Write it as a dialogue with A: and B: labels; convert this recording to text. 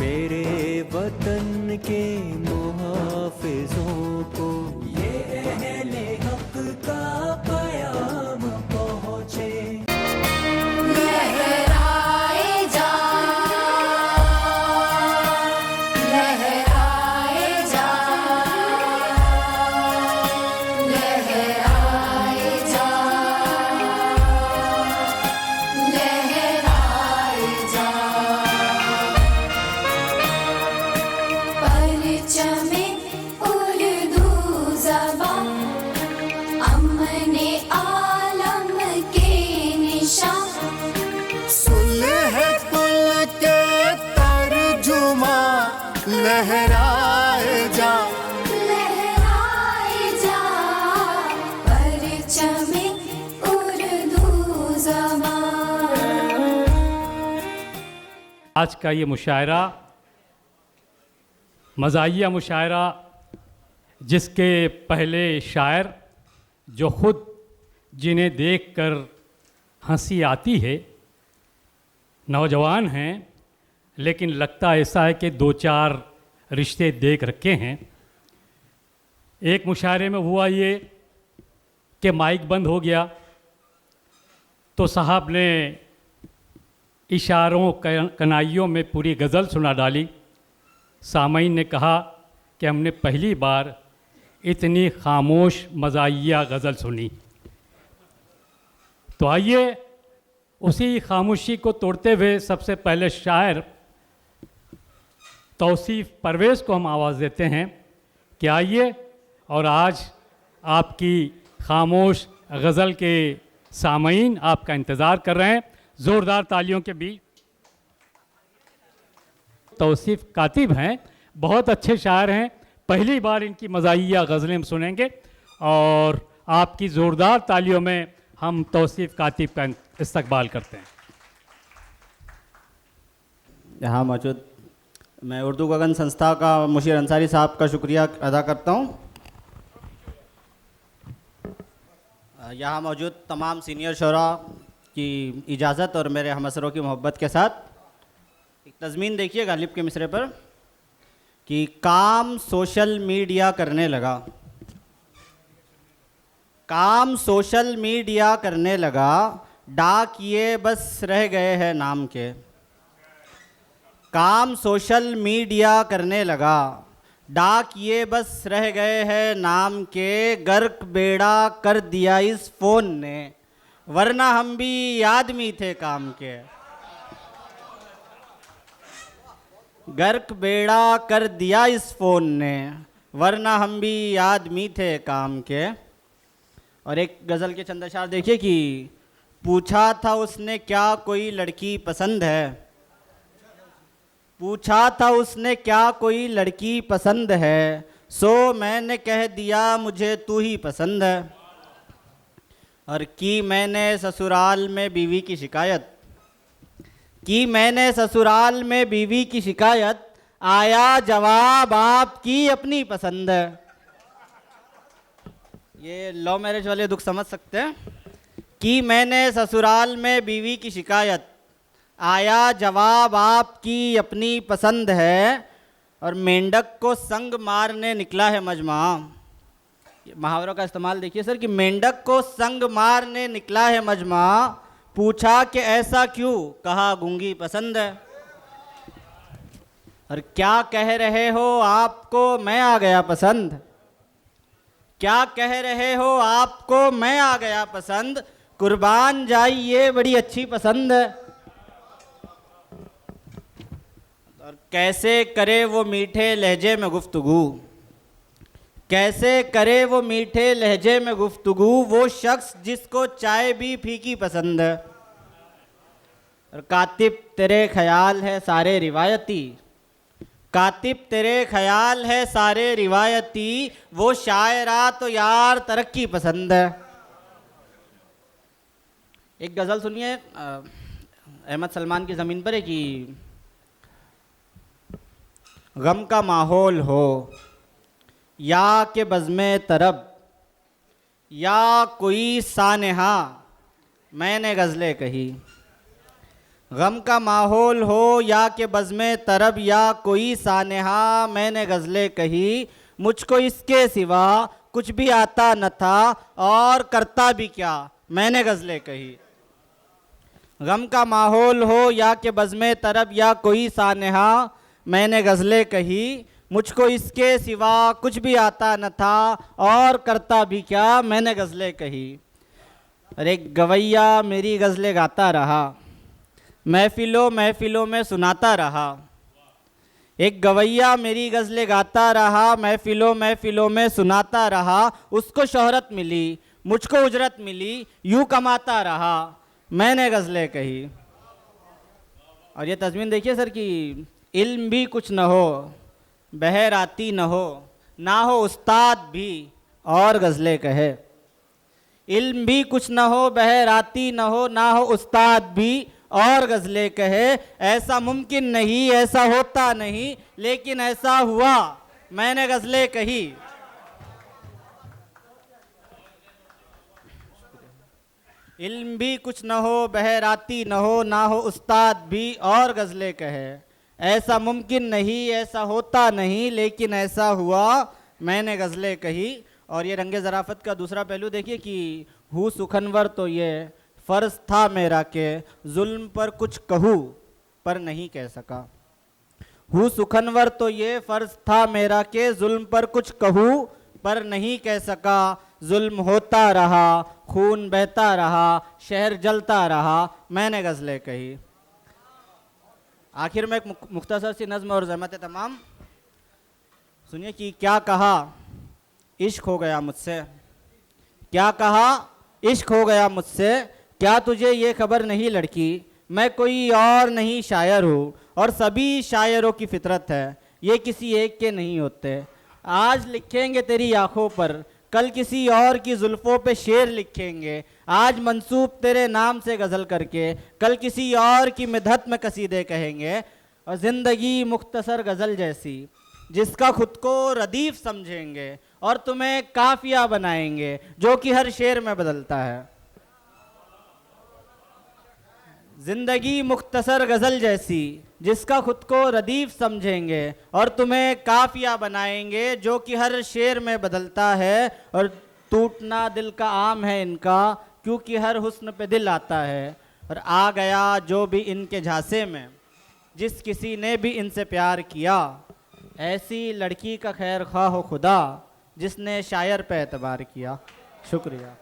A: मेरे वतन के मुहाफिजों को ये अहले हक का पयाम पहुँचे।
B: लहराए जा, लहराए जा, लहराए जा, लहराए जा। परचमे उर्दू ज़बान अमने आलम के निशान।
C: सुलह कुल के तर्जुमा लहराए जा,
B: लहराए जा, परचमे उर्दू ज़बान।
D: आज का ये मुशायरा मज़ाहिया मुशायरा, जिसके पहले शायर जो ख़ुद जिन्हें देखकर हंसी आती है, नौजवान हैं लेकिन लगता ऐसा है कि दो चार रिश्ते देख रखे हैं। एक मुशायरे में हुआ ये कि माइक बंद हो गया तो साहब ने इशारों कनाइयों में पूरी गज़ल सुना डाली। सामईन ने कहा कि हमने पहली बार इतनी खामोश मज़ाहिया गज़ल सुनी। तो आइए उसी खामोशी को तोड़ते हुए सबसे पहले शायर तौसीफ़ परवेज़ को हम आवाज़ देते हैं कि आइए और आज आपकी खामोश गज़ल के सामईन आपका इंतज़ार कर रहे हैं ज़ोरदार तालियों के बीच। तौसीफ़ कातिब हैं, बहुत अच्छे शायर हैं, पहली बार इनकी मज़ाहिया गज़लें हम सुनेंगे और आपकी ज़ोरदार तालियों में हम तौसीफ़ कातिब का इस्तकबाल करते हैं।
E: यहाँ मौजूद मैं उर्दू गगन संस्था का मुशीर अंसारी साहब का शुक्रिया अदा करता हूँ। यहाँ मौजूद तमाम सीनियर शोरा की इजाज़त और मेरे हमअसरों की मोहब्बत के साथ एक तज़मीन देखिए गालिब के मिसरे पर कि काम सोशल मीडिया करने लगा, काम सोशल मीडिया करने लगा, डाकिये बस रह गए हैं नाम के। काम सोशल मीडिया करने लगा, डाकिये बस रह गए हैं नाम के। गर्क बेड़ा कर दिया इस फ़ोन ने, वरना हम भी आदमी थे काम के। गर्क बेड़ा कर दिया इस फ़ोन ने, वरना हम भी आदमी थे काम के। और एक गज़ल के चंद अशार देखिए कि पूछा था उसने क्या कोई लड़की पसंद है, पूछा था उसने क्या कोई लड़की पसंद है, सो मैंने कह दिया मुझे तू ही पसंद है। और की मैंने ससुराल में बीवी की शिकायत, की मैंने ससुराल में बीवी की शिकायत, आया जवाब आपकी अपनी पसंद है। ये लव मैरिज वाले दुख समझ सकते हैं। कि मैंने ससुराल में बीवी की शिकायत, आया जवाब आपकी अपनी पसंद है। और मेंढक को संग मारने निकला है मजमा, मुहावरों का इस्तेमाल देखिए सर कि मेंढक को संग मारने निकला है मजमा, पूछा कि ऐसा क्यों, कहा गूंगी पसंद है। और क्या कह रहे हो आपको मैं आ गया पसंद, क्या कह रहे हो आपको मैं आ गया पसंद, कुर्बान जाइए बड़ी अच्छी पसंद है। और कैसे करे वो मीठे लहजे में गुफ्तगू, कैसे करे वो मीठे लहजे में गुफ्तगू, वो शख्स जिसको चाय भी फीकी पसंद है। और कातिब तेरे ख्याल है सारे रिवायती, कातिब तेरे ख्याल है सारे रिवायती, वो शायरा तो यार तरक्की पसंद है। एक गज़ल सुनिए अहमद सलमान की ज़मीन पर है कि गम का माहौल हो या के बज़्मे तरब, या कोई सानेहा मैंने गज़लें कही, गम का माहौल हो या कि बज़्मे तरब या कोई सानेहा, मैंने गज़लें कही, मुझको इसके सिवा कुछ भी आता न था और करता भी क्या, मैंने गज़लें कही। गम का माहौल हो या कि बज़्मे तरब या कोई सानेहा, मैंने गज़लें कही, मुझको इसके सिवा कुछ भी आता न था और करता भी क्या, मैंने गज़लें कही। अरे गवैया मेरी गज़लें गाता रहा, महफ़िलों महफ़िलों में सुनाता रहा। एक गवैया मेरी गज़लें गाता रहा, महफ़िलों महफ़िलों में सुनाता रहा। उसको शोहरत मिली, मुझको उजरत मिली, यूँ कमाता रहा, मैंने गज़लें कही। और ये तज़मीन देखिए सर कि इल्म भी कुछ न हो, बहराती न हो, ना हो उस्ताद भी और गज़लें कहे। इल्म भी कुछ न हो, बहराती न हो, ना हो उस्ताद भी और गज़लें कहे। ऐसा मुमकिन नहीं, ऐसा होता नहीं, लेकिन ऐसा हुआ, मैंने गज़लें कही। इल्म भी कुछ न हो, बहराती न हो, ना हो उस्ताद भी और गज़लें कहे। ऐसा मुमकिन नहीं, ऐसा होता नहीं, लेकिन ऐसा हुआ, मैंने गज़लें कही। और ये रंगे ज़राफ़त का दूसरा पहलू देखिए कि हूँ सुखनवर तो ये फ़र्ज़ था मेरा के जुल्म पर कुछ कहूँ पर नहीं कह सका। हूँ सुखनवर तो ये फ़र्ज़ था मेरा के जुल्म पर कुछ कहूँ पर नहीं कह सका। जुल्म होता रहा, खून बहता रहा, शहर जलता रहा, मैंने गज़लें कही। आखिर में एक मुख्तसर सी नज़्म और ज़हमत तमाम सुनिए कि क्या कहा इश्क हो गया मुझसे, क्या कहा इश्क हो गया मुझसे, क्या तुझे ये खबर नहीं लड़की, मैं कोई और नहीं शायर हूँ और सभी शायरों की फितरत है, ये किसी एक के नहीं होते। आज लिखेंगे तेरी आँखों पर, कल किसी और की जुल्फ़ों पे शेर लिखेंगे। आज मंसूब तेरे नाम से गज़ल करके, कल किसी और की मिदहत में कसीदे कहेंगे। और ज़िंदगी मुख्तसर गज़ल जैसी, जिसका खुद को रदीफ़ समझेंगे और तुम्हें काफ़िया बनाएंगे, जो कि हर शेर में बदलता है। ज़िंदगी मुख्तसर गज़ल जैसी, जिसका खुद को रदीफ़ समझेंगे और तुम्हें काफ़िया बनाएंगे, जो कि हर शेर में बदलता है। और टूटना दिल का आम है इनका, क्योंकि हर हुस्न पे दिल आता है। और आ गया जो भी इनके झांसे में, जिस किसी ने भी इनसे प्यार किया, ऐसी लड़की का खैर खा हो खुदा, जिसने शायर पे एतबार किया। शुक्रिया।